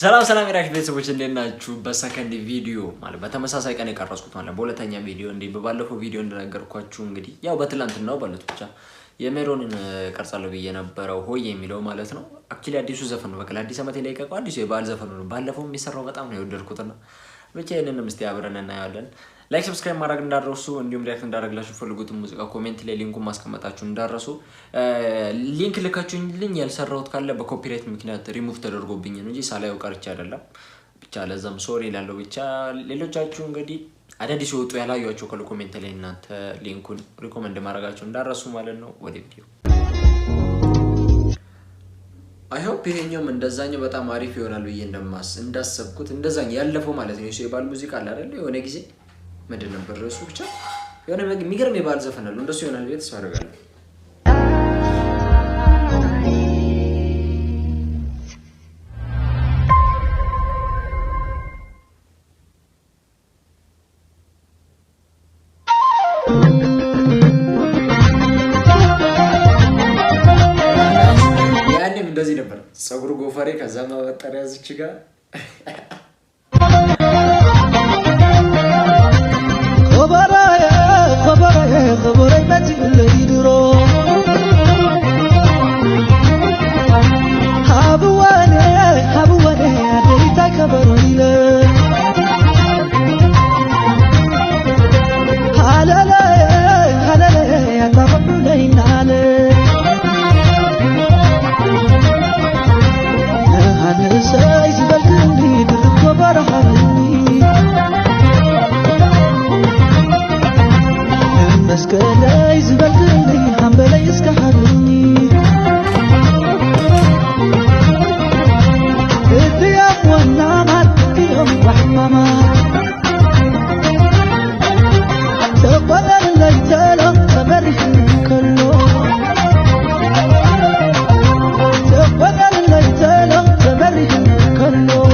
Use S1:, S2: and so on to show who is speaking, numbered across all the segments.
S1: ሰላም ሰላም የራክብ ቤተሰቦች እንዴት ናችሁ? በሰከንድ ቪዲዮ ማለት በተመሳሳይ ቀን የቀረጽኩት ማለት በሁለተኛ ቪዲዮ እንዴ በባለፈው ቪዲዮ እንደነገርኳችሁ እንግዲህ ያው በትላንትናው ባሉት ብቻ የሜሮንን ቀርጻለሁ ብዬ ነበረው ሆይ የሚለው ማለት ነው። አክቹሊ አዲሱ ዘፈን ነው። በቃ አዲስ አመት ላይ የለቀቀው አዲሱ የባል ዘፈን ነው። ባለፈው የሚሰራው በጣም ነው የወደድኩትና ብቻ ይሄንን ምስቲ አብረን እናያለን። ላይክ ሰብስክራይብ ማድረግ እንዳትረሱ፣ እንዲሁም ሪአክት እንዳደረግላችሁ ፈልጉት ሙዚቃ ኮሜንት ላይ ሊንኩን ማስቀመጣችሁ እንዳትረሱ። ሊንክ ልካችሁልኝ ያልሰራሁት ካለ በኮፒራይት ምክንያት ሪሙቭ ተደርጎብኝ ነው እንጂ ሳላየው ቀርቼ አይደለም። ብቻ ለዛም ሶሪ ላለው ብቻ ሌሎቻችሁ እንግዲህ አዳዲስ ወጡ ያላዩአችሁ ካሉ ኮሜንት ላይ እናንተ ሊንኩን ሪኮመንድ ማድረጋችሁ እንዳትረሱ ማለት ነው። ወደ ቪዲዮ አይ ሆፕ ይሄኛውም እንደዛኛው በጣም አሪፍ ይሆናል ብዬ እንዳሰብኩት እንደዛኛው ያለፈው ማለት ነው። እሱ የባል ሙዚቃ አለ አይደል? የሆነ ጊዜ ምንድን ነበር እሱ ብቻ የሆነ የሚገርም የባል ዘፈን አለ። እንደሱ ይሆናል ብዬ ተስፋ አደርጋለሁ። ያኔም እንደዚህ ነበር ፀጉሩ ጎፈሬ ከዛ ማበጠሪያ እዚች ጋር خبري متي اللي يدرو حبواني عديتا كبري له هلا يا طرب لينا له هلا سايز بلدني بالكبر حبني مسكلاي زبلني حنبلي اسكحرني الثياب والنامات فيهم رحمما تقبل الليتالة تبرح كله تقبل الليتالة تبرح كله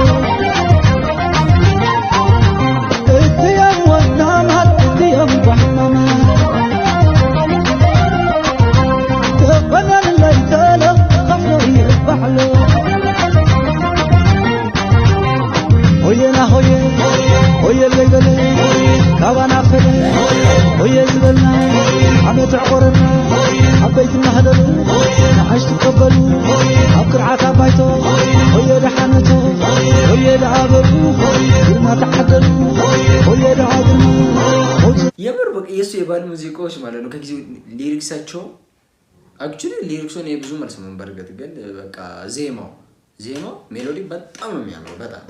S1: الثياب والنامات فيهم رحمما هوي الليلة كوانا فلي هوي زبلنا عمت عقرنا حبيت المهدل نعيش تقبلوا أقرعة بايتو هوي لحنتو هوي لعابرو ما تحدلوا هوي لعابرو የምር በቃ የሱ የባል ሙዚቃዎች ማለት ነው ከጊዜው ሊሪክሳቸው አክቹሊ ሊሪክሱን የብዙ መልስ ነው በርግጥ ግን በቃ ዜማው ሜሎዲ በጣም ነው የሚያምረው በጣም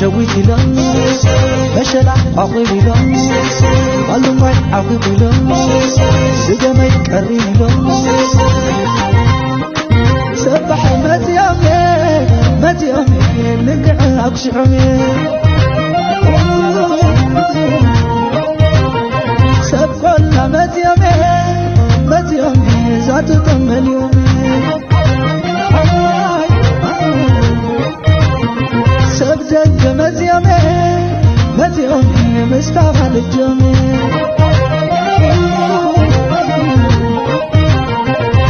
S1: شويت لهم بشلا عقيب لهم قالوا ما عقيب لهم سجمي كريم لهم سبح متيامي نقع أقشعمي سبح متيامي ذات تمل يومي سبزج متيامي مستعمل الجميع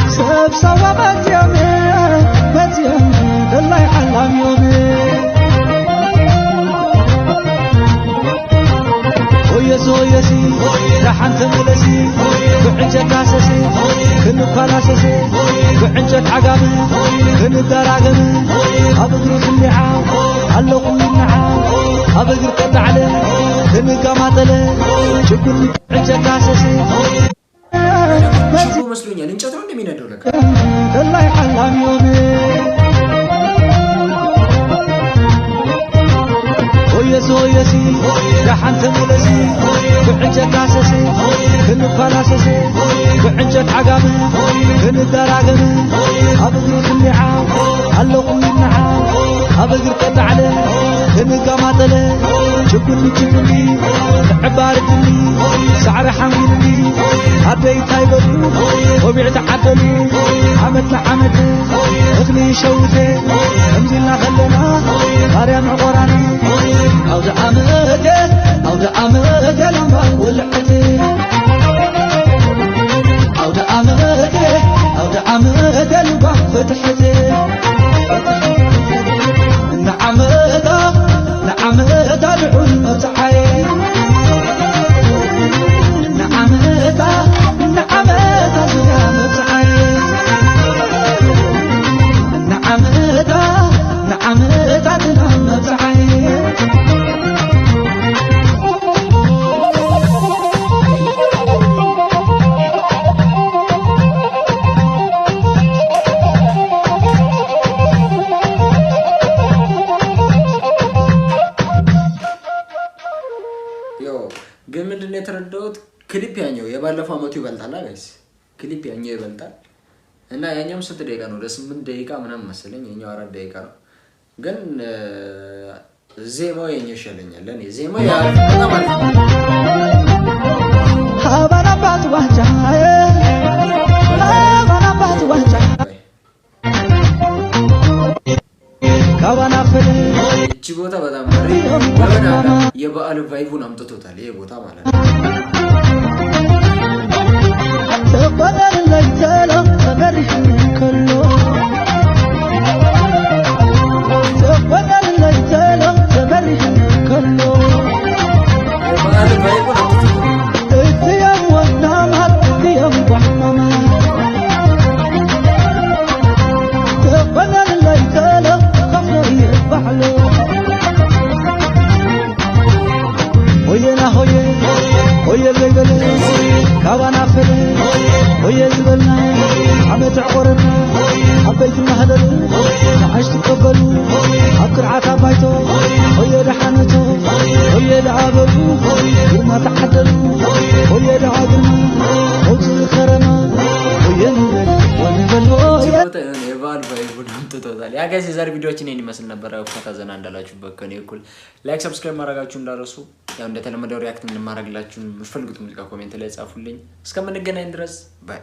S1: سب سوا متيامي الله يحلم يومي ويسي لحن تملسي وعنجك عسسي كنو كلاسسي وعنجك عقامي كنو دراقمي أبدو خليعة علقوا النعام أبقر قطع عليه
S2: ከንጋማጠለ ችግር ዕጨካሰስ
S1: ሽቦ መስሎኛል እንጨት ነው እንደሚነደው ለካ
S2: ከላይ ሐላም ይሆን ወየሲ ያሐንተ መለሲ ብዕጨካሰስ ከንፋላሰስ ብዕጨት ዓጋም ከንዳራገም አብግር ክልዓ አለቁም ይንዓ አብግር ቀጣዕለ ከንጋማጠለ ችግር ዕባርድኒ ሳዕሪ ሓንጉልኒ ኣደይታ ይበሉ ወቢዕቲ ዓደሉ ዓመት ንዓመት እኽሊ ሸውተ ከምዚልና ኸለና ማርያም ዕቆራኒ ኣውደ ዓመተ ላምባ ወልዕቲ ኣውደ ዓመተ ልባ ፈትሕቲ نعمتا لعون مبتحي نعمتا زنا مبتحي نعمتا زنا مبتحي
S1: ግን ምንድነው የተረዳሁት ክሊፕ ያኛው የባለፈው አመቱ ይበልጣል ጋይስ ክሊፕ ያኛው ይበልጣል እና ያኛውም 6 ደቂቃ ነው ለ8 ደቂቃ ምናምን መሰለኝ ያኛው 4 ደቂቃ ነው ግን ዜማው ያኛው ይሻለኛል ለኔ ዜማው ያ በጣም አሪፍ
S2: ሀባናባት ዋንጫ ካባናፈለ
S1: እቺ ቦታ በጣም መሪ ወራዳ የበዓል ቫይቡን አምጥቶታል ይሄ ቦታ ማለት ነው
S2: ተባረር ላይ ሰላም ተበርሽ ከሎ ተባረር ላይ ሰላም ተበርሽ ከሎ
S1: የበዓል ቫይቡን አምጥቶታል
S2: እትያም ወናማት እትያም ወናማ ተባረር ላይ ሰላም ከፍሎ ይባህሎ وينا هوي الليل كابانا فل هوي زبلنا عمت عقرنا حبيت المهدل عشت تقبلوا أقرعة بايتو هوي لحانتو هوي لعابلو وما تحدلوا هوي لعابلنا هوي الخرما هوي نبل ونبلو
S1: የባል ቫይቡን አምጥቶታል ያ ጋይስ የዛሬ ቪዲዮአችን ይሄን ይመስል ነበር ፈታ ዘና እንዳላችሁበት ከኔ እኩል ላይክ ሰብስክራይብ ማድረጋችሁ እንዳረሱ ያው እንደተለመደው ሪአክት ምን ማድረግላችሁ የምትፈልጉት ሙዚቃ ኮሜንት ላይ ጻፉልኝ እስከምንገናኝ ድረስ ባይ